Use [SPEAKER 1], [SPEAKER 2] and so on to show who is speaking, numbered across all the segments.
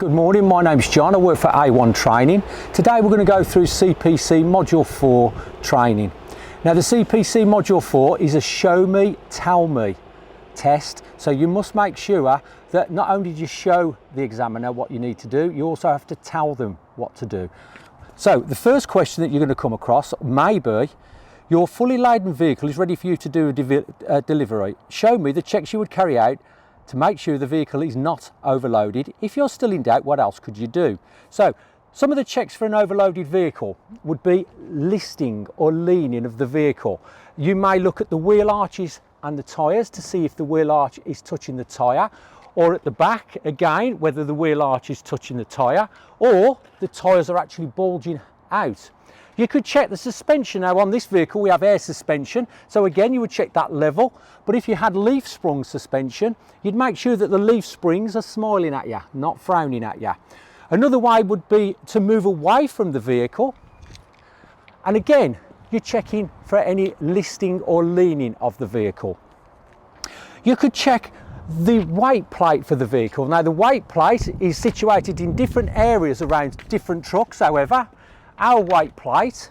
[SPEAKER 1] Good morning, my name's John, I work for A1 Training. Today we're going to go through CPC Module 4 training. Now the CPC Module 4 is a show me, tell me test, so you must make sure that not only do you show the examiner what you need to do, you also have to tell them what to do. So the first question that you're going to come across may be, your fully laden vehicle is ready for you to do a delivery. Show me the checks you would carry out to make sure the vehicle is not overloaded. If you're still in doubt, what else could you do? So some of the checks for an overloaded vehicle would be listing or leaning of the vehicle. You may look at the wheel arches and the tyres to see if the wheel arch is touching the tyre, or at the back again whether the wheel arch is touching the tyre or the tyres are actually bulging out. You could check the suspension. Now on this vehicle we have air suspension, so again you would check that level, but if you had leaf sprung suspension, you'd make sure that the leaf springs are smiling at you, not frowning at you. Another way would be to move away from the vehicle, and again you're checking for any listing or leaning of the vehicle. You could check the weight plate for the vehicle. Now the weight plate is situated in different areas around different trucks. However, our weight plate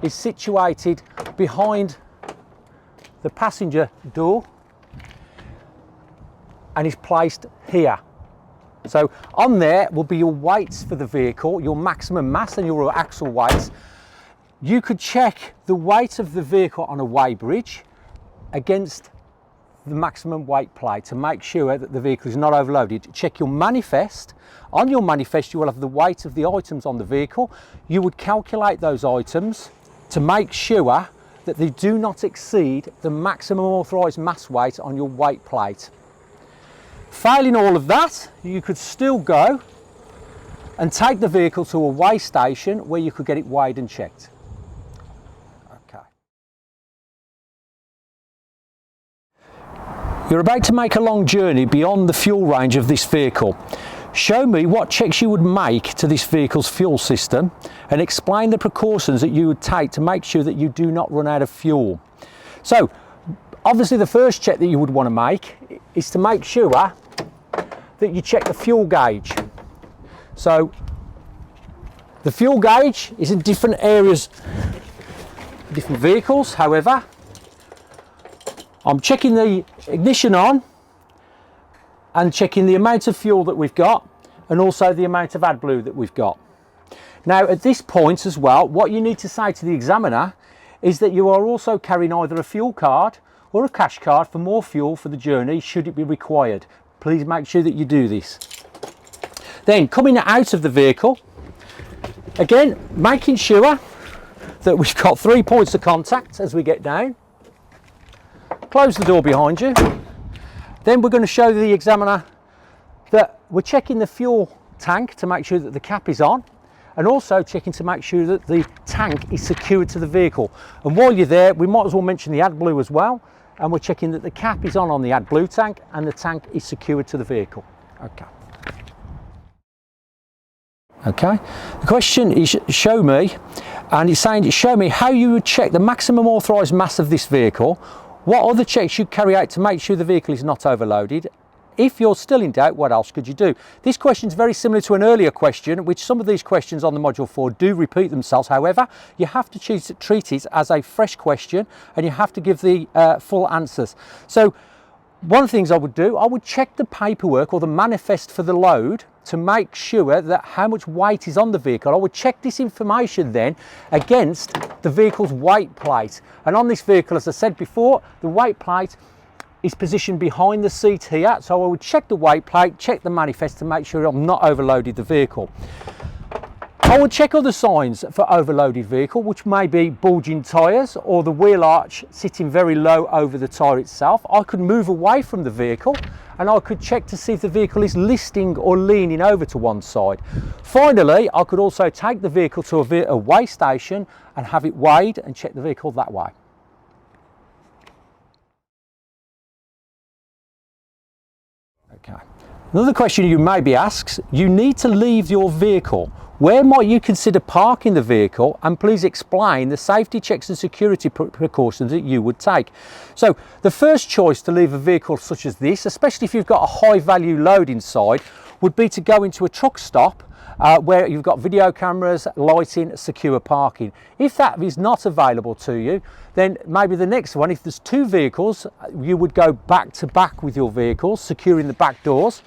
[SPEAKER 1] is situated behind the passenger door and is placed here. So on there will be your weights for the vehicle, your maximum mass and your axle weights. You could check the weight of the vehicle on a weigh bridge against the maximum weight plate to make sure that the vehicle is not overloaded. Check your manifest. On your manifest you will have the weight of the items on the vehicle. You would calculate those items to make sure that they do not exceed the maximum authorised mass weight on your weight plate. Failing all of that, you could still go and take the vehicle to a weigh station where you could get it weighed and checked. You're about to make a long journey beyond the fuel range of this vehicle. Show me what checks you would make to this vehicle's fuel system and explain the precautions that you would take to make sure that you do not run out of fuel. So obviously the first check that you would want to make is to make sure that you check the fuel gauge. So the fuel gauge is in different areas, different vehicles. However, I'm checking the ignition on and checking the amount of fuel that we've got and also the amount of AdBlue that we've got. Now at this point as well, what you need to say to the examiner is that you are also carrying either a fuel card or a cash card for more fuel for the journey should it be required. Please make sure that you do this. Then coming out of the vehicle, again making sure that we've got 3 points of contact as we get down. Close the door behind you. Then we're going to show the examiner that we're checking the fuel tank to make sure that the cap is on, and also checking to make sure that the tank is secured to the vehicle. And while you're there, we might as well mention the AdBlue as well, and we're checking that the cap is on the AdBlue tank and the tank is secured to the vehicle. Okay, the question is show me, and it's saying show me how you would check the maximum authorised mass of this vehicle. What other checks you carry out to make sure the vehicle is not overloaded? If you're still in doubt, what else could you do? This question is very similar to an earlier question, which some of these questions on the Module 4 do repeat themselves. However, you have to treat it as a fresh question and you have to give the full answers. So one of the things I would do, I would check the paperwork or the manifest for the load to make sure that how much weight is on the vehicle. I would check this information then against the vehicle's weight plate. And on this vehicle, as I said before, the weight plate is positioned behind the seat here. So I would check the weight plate, check the manifest to make sure I'm not overloaded the vehicle. I would check other signs for overloaded vehicle, which may be bulging tyres or the wheel arch sitting very low over the tyre itself. I could move away from the vehicle and I could check to see if the vehicle is listing or leaning over to one side. Finally, I could also take the vehicle to a weigh station and have it weighed and check the vehicle that way. Okay. Another question you may be asked, you need to leave your vehicle. Where might you consider parking the vehicle, and please explain the safety checks and security precautions that you would take. So the first choice to leave a vehicle such as this, especially if you've got a high value load inside, would be to go into a truck stop where you've got video cameras, lighting, secure parking. If that is not available to you, then maybe the next one, if there's 2 vehicles, you would go back to back with your vehicles, securing the back doors.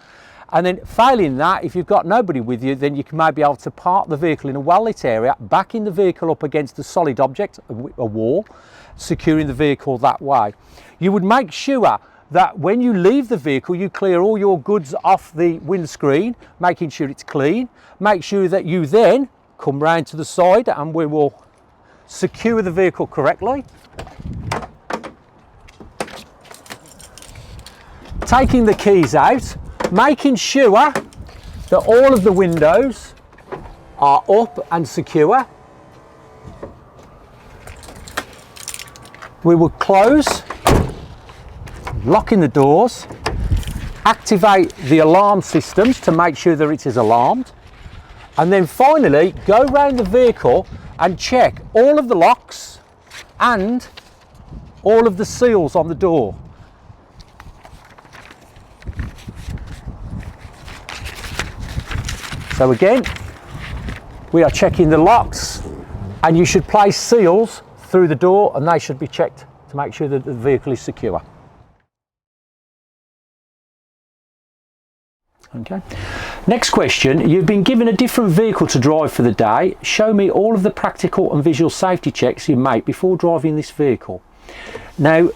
[SPEAKER 1] And then failing that, if you've got nobody with you, then you can maybe be able to park the vehicle in a well-lit area, backing the vehicle up against a solid object, a wall, securing the vehicle that way. You would make sure that when you leave the vehicle, you clear all your goods off the windscreen, making sure it's clean. Make sure that you then come round to the side and we will secure the vehicle correctly. Taking the keys out, making sure that all of the windows are up and secure. We will close, locking the doors, activate the alarm systems to make sure that it is alarmed, and then finally go around the vehicle and check all of the locks and all of the seals on the door. So again, we are checking the locks, and you should place seals through the door and they should be checked to make sure that the vehicle is secure. Okay. Next question, you've been given a different vehicle to drive for the day. Show me all of the practical and visual safety checks you make before driving this vehicle. Now,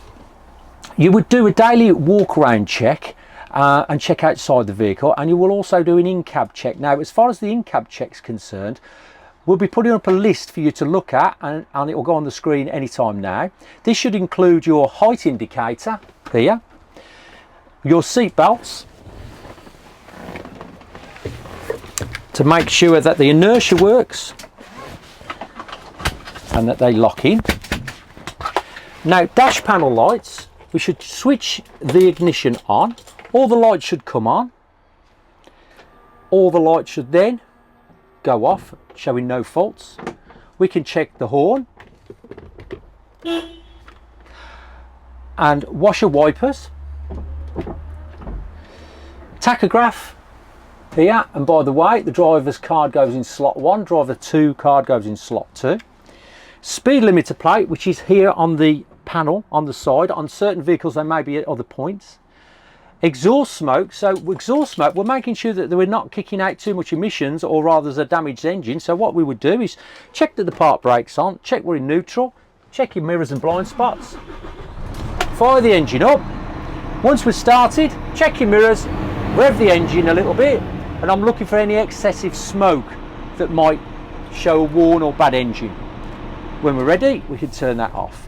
[SPEAKER 1] you would do a daily walk around check and check outside the vehicle, and you will also do an in-cab check. Now, as far as the in-cab check's concerned, we'll be putting up a list for you to look at, and it will go on the screen anytime now. This should include your height indicator here, your seat belts, to make sure that the inertia works and that they lock in. Now, dash panel lights, we should switch the ignition on. All the lights should come on. All the lights should then go off, showing no faults. We can check the horn and washer wipers, tachograph here, and by the way, the driver's card goes in slot 1, driver 2 card goes in slot 2. Speed limiter plate, which is here on the panel on the side. On certain vehicles they may be at other points. Exhaust smoke, so exhaust smoke, we're making sure that we're not kicking out too much emissions, or rather there's a damaged engine. So what we would do is check that the park brake's on, check we're in neutral, check your mirrors and blind spots, fire the engine up. Once we're started, check your mirrors, rev the engine a little bit, and I'm looking for any excessive smoke that might show a worn or bad engine. When we're ready, we can turn that off.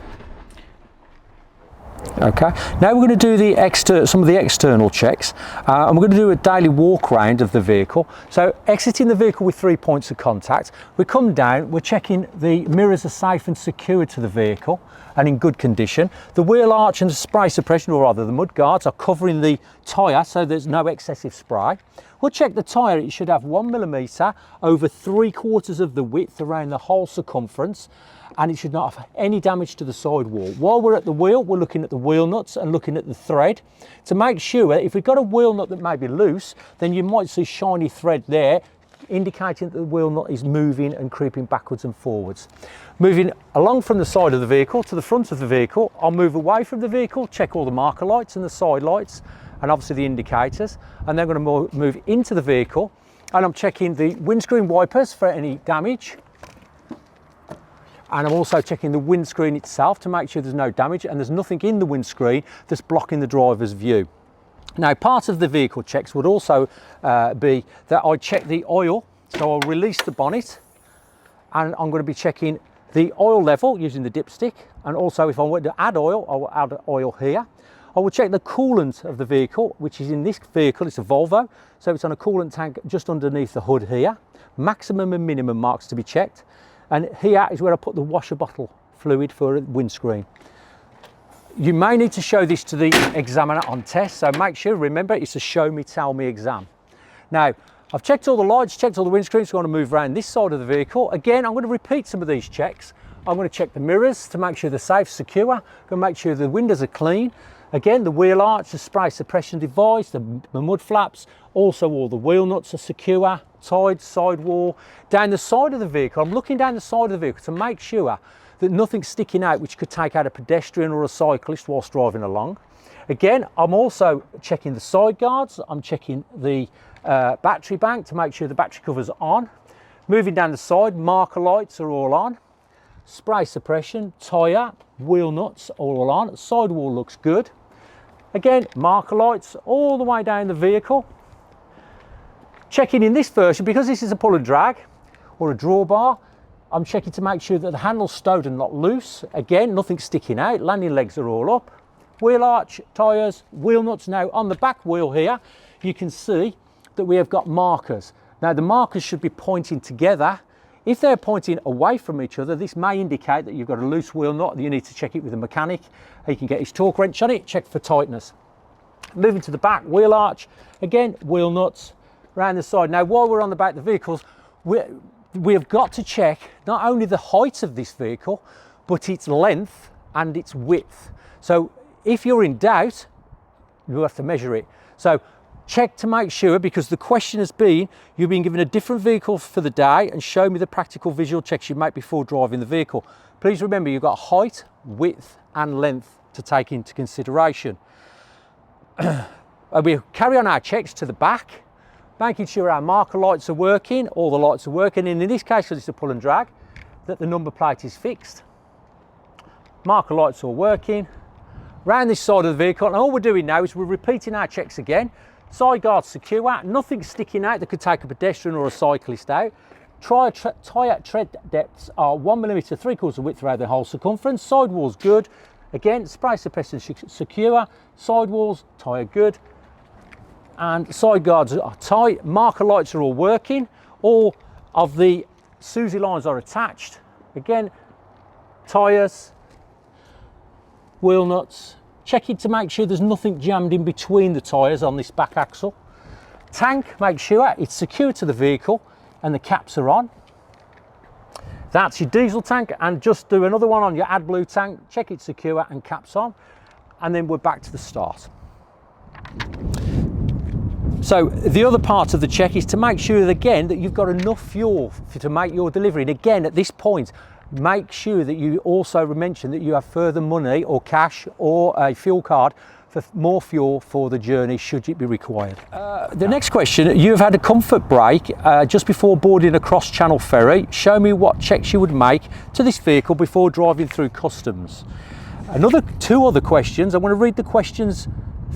[SPEAKER 1] Okay, now we're going to do some of the external checks, and we're going to do a daily walk around of the vehicle. So exiting the vehicle with 3 points of contact, we come down, we're checking the mirrors are safe and secure to the vehicle and in good condition. The wheel arch and the spray suppression, or rather the mud guards, are covering the tyre so there's no excessive spray. We'll check the tyre, it should have 1 millimetre over 3/4 of the width around the whole circumference, and it should not have any damage to the sidewall. While we're at the wheel, we're looking at the wheel nuts and looking at the thread to make sure if we've got a wheel nut that may be loose, then you might see shiny thread there indicating that the wheel nut is moving and creeping backwards and forwards. Moving along from the side of the vehicle to the front of the vehicle, I'll move away from the vehicle, check all the marker lights and the side lights and obviously the indicators, and then I'm going to move into the vehicle and I'm checking the windscreen wipers for any damage. And I'm also checking the windscreen itself to make sure there's no damage and there's nothing in the windscreen that's blocking the driver's view. Now, part of the vehicle checks would also be that I check the oil. So I'll release the bonnet and I'm going to be checking the oil level using the dipstick. And also if I want to add oil, I will add oil here. I will check the coolant of the vehicle, which is in this vehicle, it's a Volvo. So it's on a coolant tank just underneath the hood here. Maximum and minimum marks to be checked. And here is where I put the washer bottle fluid for a windscreen. You may need to show this to the examiner on test, so make sure, remember, it's a show me, tell me exam. Now, I've checked all the lights, checked all the windscreens, so I'm going to move around this side of the vehicle. Again, I'm going to repeat some of these checks. I'm going to check the mirrors to make sure they're safe, secure. I'm going to make sure the windows are clean. Again, the wheel arch, the spray suppression device, the mud flaps, also all the wheel nuts are secure, tied, sidewall. Down the side of the vehicle, I'm looking down the side of the vehicle to make sure that nothing's sticking out which could take out a pedestrian or a cyclist whilst driving along. Again, I'm also checking the side guards, I'm checking the battery bank to make sure the battery cover's on. Moving down the side, marker lights are all on. Spray suppression, tyre, wheel nuts all on. Sidewall looks good. Again, marker lights all the way down the vehicle. Checking in this version, because this is a pull and drag or a drawbar, I'm checking to make sure that the handle's stowed and not loose. Again, nothing sticking out, landing legs are all up. Wheel arch, tyres, wheel nuts. Now on the back wheel here, you can see that we have got markers. Now the markers should be pointing together. If they're pointing away from each other, this may indicate that you've got a loose wheel nut. You need to check it with a mechanic. He can get his torque wrench on it, check for tightness. Moving to the back, wheel arch, again, wheel nuts around the side. Now while we're on the back of the vehicles, we have got to check not only the height of this vehicle, but its length and its width. So if you're in doubt, you have to measure it. So check to make sure, because the question has been, you've been given a different vehicle for the day and show me the practical visual checks you make before driving the vehicle. Please remember you've got height, width and length to take into consideration. We'll carry on our checks to the back, making sure our marker lights are working, all the lights are working, and in this case, because it's a pull and drag, that the number plate is fixed. Marker lights all working. Round this side of the vehicle, and all we're doing now is we're repeating our checks again. Side guards secure, nothing sticking out that could take a pedestrian or a cyclist out. Tyre tread depths are 1mm 3/4 width throughout the whole circumference. Sidewalls good. Again, spray suppression secure. Sidewalls, tyre good. And side guards are tight. Marker lights are all working. All of the Susie lines are attached. Again, tyres, wheel nuts. Checking to make sure there's nothing jammed in between the tyres on this back axle. Tank, make sure it's secure to the vehicle and the caps are on. That's your diesel tank, and just do another one on your AdBlue tank. Check it's secure and caps on, and then we're back to the start. So the other part of the check is to make sure that, again, that you've got enough fuel to make your delivery. And again, at this point, make sure that you also mention that you have further money or cash or a fuel card for more fuel for the journey should it be required. The next question, you've had a comfort break just before boarding a cross-channel ferry. Show me what checks you would make to this vehicle before driving through customs. Two other questions. I want to read the questions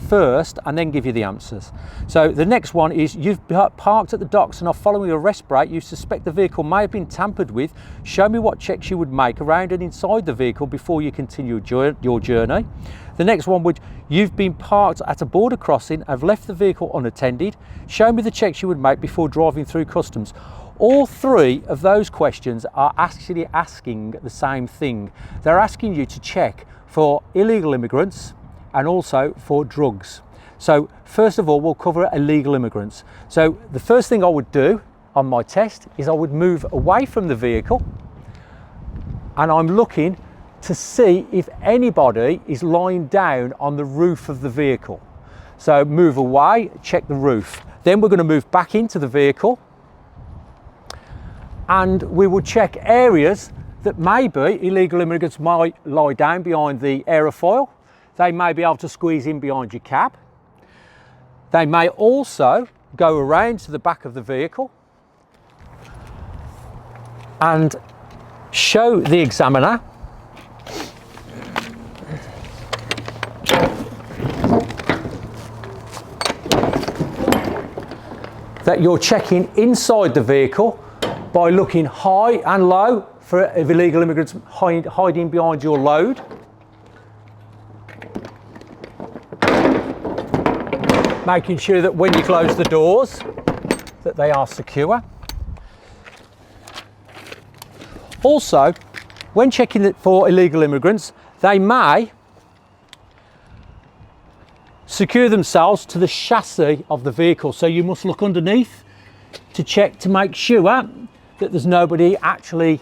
[SPEAKER 1] first and then give you the answers. So the next one is, you've parked at the docks and are following a rest break. You suspect the vehicle may have been tampered with. Show me what checks you would make around and inside the vehicle before you continue your journey. The next one would, you've been parked at a border crossing, have left the vehicle unattended. Show me the checks you would make before driving through customs. All three of those questions are actually asking the same thing. They're asking you to check for illegal immigrants and also for drugs. So first of all, we'll cover illegal immigrants. So the first thing I would do on my test is I would move away from the vehicle, and I'm looking to see if anybody is lying down on the roof of the vehicle. So move away, check the roof. Then we're going to move back into the vehicle, and we will check areas that maybe illegal immigrants might lie down behind the aerofoil. They may be able to squeeze in behind your cab. They may also go around to the back of the vehicle and show the examiner that you're checking inside the vehicle by looking high and low for illegal immigrants hiding behind your load. Making sure that when you close the doors that they are secure. Also, when checking for illegal immigrants, they may secure themselves to the chassis of the vehicle. So you must look underneath to check to make sure that there's nobody actually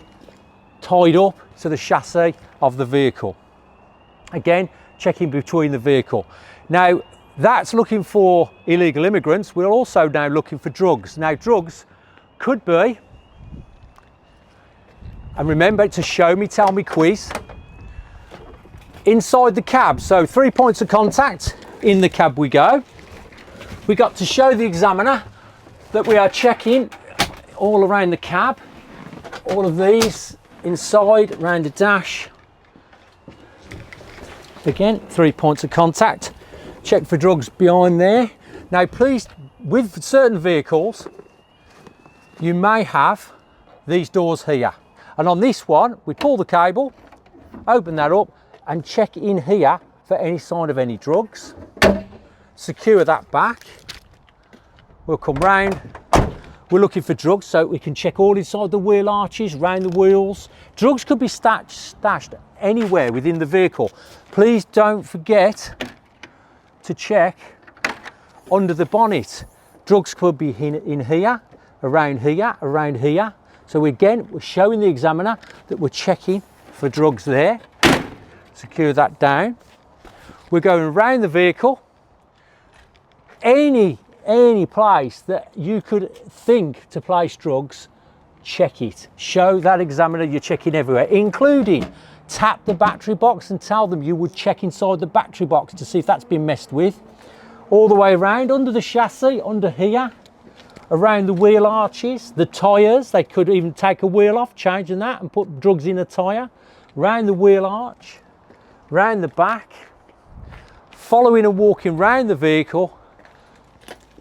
[SPEAKER 1] tied up to the chassis of the vehicle. Again, checking between the vehicle. Now, that's looking for illegal immigrants. We're also now looking for drugs. Now, drugs could be, and remember, it's a show me, tell me quiz, inside the cab. So 3 points of contact, in the cab we go. We got to show the examiner that we are checking all around the cab, all of these inside, around the dash. Again, 3 points of contact. Check for drugs behind there. Now please, with certain vehicles, you may have these doors here. And on this one, we pull the cable, open that up and check in here for any sign of any drugs. Secure that back. We'll come round. We're looking for drugs, so we can check all inside the wheel arches, round the wheels. Drugs could be stashed anywhere within the vehicle. Please don't forget to check under the bonnet. Drugs could be in here, around here, around here. So again, we're showing the examiner that we're checking for drugs there. Secure that down. We're going around the vehicle. Any place that you could think to place drugs, check it. Show that examiner you're checking everywhere, including tap the battery box and tell them you would check inside the battery box to see if that's been messed with. All the way around, under the chassis, under here, around the wheel arches, the tyres, they could even take a wheel off, changing that and put drugs in a tyre. Round the wheel arch, round the back, following and walking round the vehicle,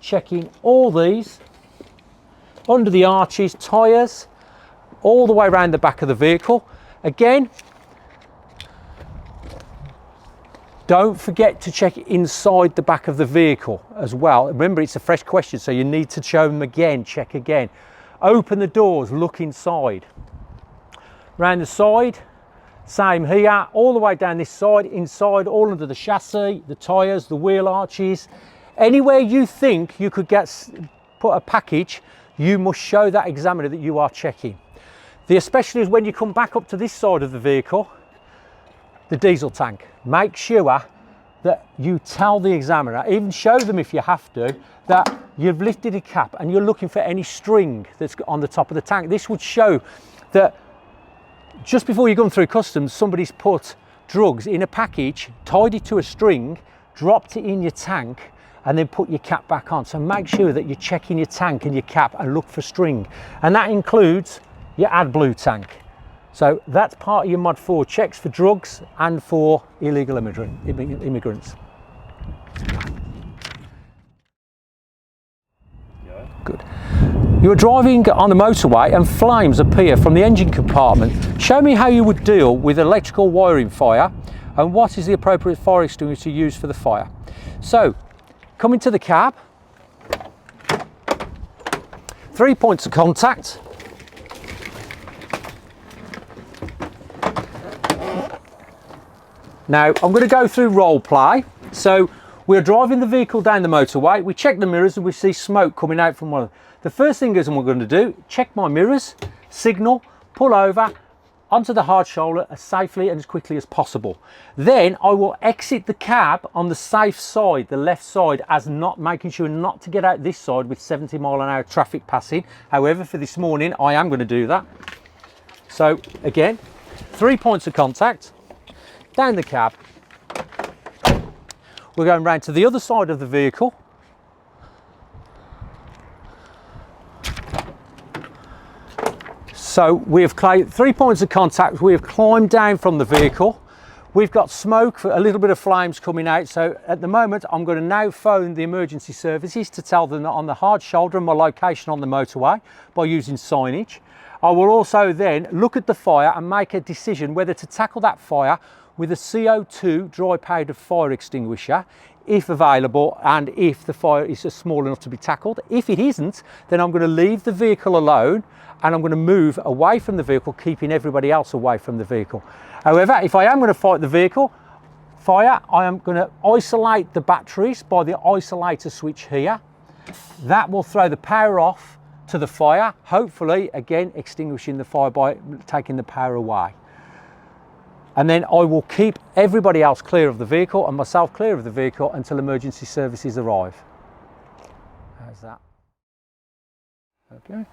[SPEAKER 1] checking all these, under the arches, tyres, all the way around the back of the vehicle. Again, don't forget to check inside the back of the vehicle as well. Remember, it's a fresh question, so you need to show them again, check again. Open the doors, look inside. Round the side, same here, all the way down this side, inside, all under the chassis, the tyres, the wheel arches. Anywhere you think you could put a package, you must show that examiner that you are checking. Especially is when you come back up to this side of the vehicle, the diesel tank. Make sure that you tell the examiner, even show them if you have to, that you've lifted a cap and you're looking for any string that's on the top of the tank. This would show that just before you come through customs, somebody's put drugs in a package, tied it to a string, dropped it in your tank, and then put your cap back on. So make sure that you're checking your tank and your cap and look for string. And that includes your AdBlue tank. So that's part of your Mod 4 checks for drugs and for illegal immigrants. Good. You're driving on the motorway and flames appear from the engine compartment. Show me how you would deal with electrical wiring fire and what is the appropriate fire extinguisher to use for the fire. So, coming to the cab, 3 points of contact. Now, I'm going to go through role play. So, we're driving the vehicle down the motorway. We check the mirrors and we see smoke coming out from one of them. The first thing is, we're going to do, check my mirrors, signal, pull over onto the hard shoulder as safely and as quickly as possible. Then I will exit the cab on the safe side, the left side, as not making sure not to get out this side with 70-mile-an-hour traffic passing. However, for this morning, I am going to do that. So again, 3 points of contact, down the cab. We're going round to the other side of the vehicle. So we have 3 points of contact. We have climbed down from the vehicle. We've got smoke, a little bit of flames coming out. So at the moment, I'm going to now phone the emergency services to tell them that on the hard shoulder and my location on the motorway by using signage. I will also then look at the fire and make a decision whether to tackle that fire with a CO2 dry powder fire extinguisher, if available, and if the fire is small enough to be tackled. If it isn't, then I'm going to leave the vehicle alone and I'm going to move away from the vehicle, keeping everybody else away from the vehicle. However, if I am going to fight the vehicle fire, I am going to isolate the batteries by the isolator switch here. That will throw the power off to the fire, hopefully again extinguishing the fire by taking the power away. and then I will keep everybody else clear of the vehicle and myself clear of the vehicle until emergency services arrive. How's that? Okay.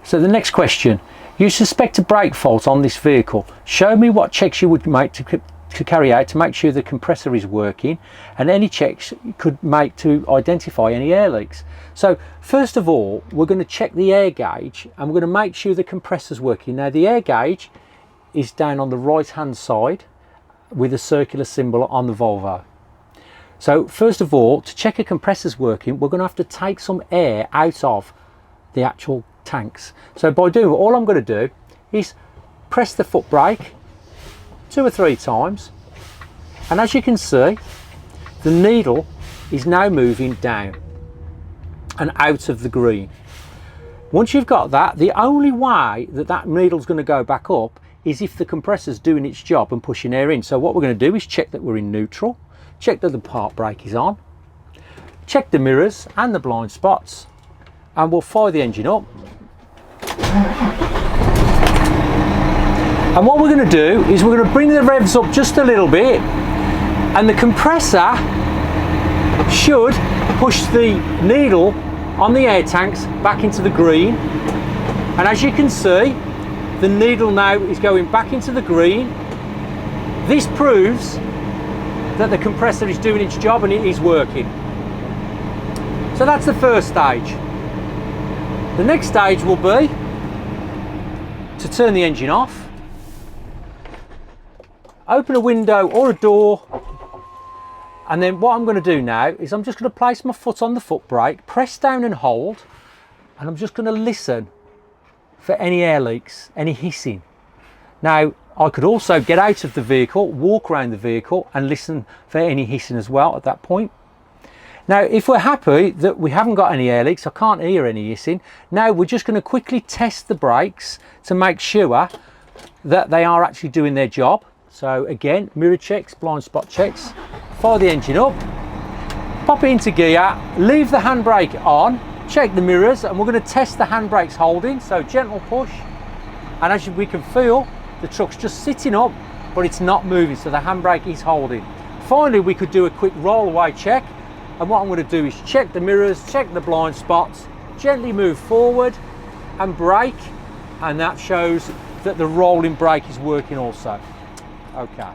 [SPEAKER 1] So the next question, you suspect a brake fault on this vehicle. Show me what checks you would make to carry out to make sure the compressor is working, and any checks you could make to identify any air leaks. So first of all, we're going to check the air gauge and we're going to make sure the compressor's working. Now the air gauge is down on the right hand side with a circular symbol on the Volvo. So first of all, to check a compressor's working, we're going to have to take some air out of the actual tanks. So by doing, all I'm going to do is press the foot brake 2 or 3 times, and as you can see, the needle is now moving down and out of the green. Once you've got that, the only way that that needle's going to go back up is if the compressor's doing its job and pushing air in. So what we're going to do is check that we're in neutral, check that the park brake is on, check the mirrors and the blind spots, and we'll fire the engine up. And what we're going to do is we're going to bring the revs up just a little bit, and the compressor should push the needle on the air tanks back into the green. And as you can see, the needle now is going back into the green. This proves that the compressor is doing its job and it is working. So that's the first stage. The next stage will be to turn the engine off, open a window or a door, and then what I'm going to do now is I'm just going to place my foot on the foot brake, press down and hold, and I'm just going to listen for any air leaks, any hissing. Now I could also get out of the vehicle, walk around the vehicle and listen for any hissing as well at that point. Now if we're happy that we haven't got any air leaks, I can't hear any hissing, now we're just going to quickly test the brakes to make sure that they are actually doing their job. So again, mirror checks, blind spot checks, fire the engine up, pop it into gear, leave the handbrake on, check the mirrors, and we're going to test the handbrake's holding. So gentle push, and as we can feel, the truck's just sitting up, but it's not moving, so the handbrake is holding. Finally, we could do a quick roll away check, and what I'm going to do is check the mirrors, check the blind spots, gently move forward and brake, and that shows that the rolling brake is working also. Okay.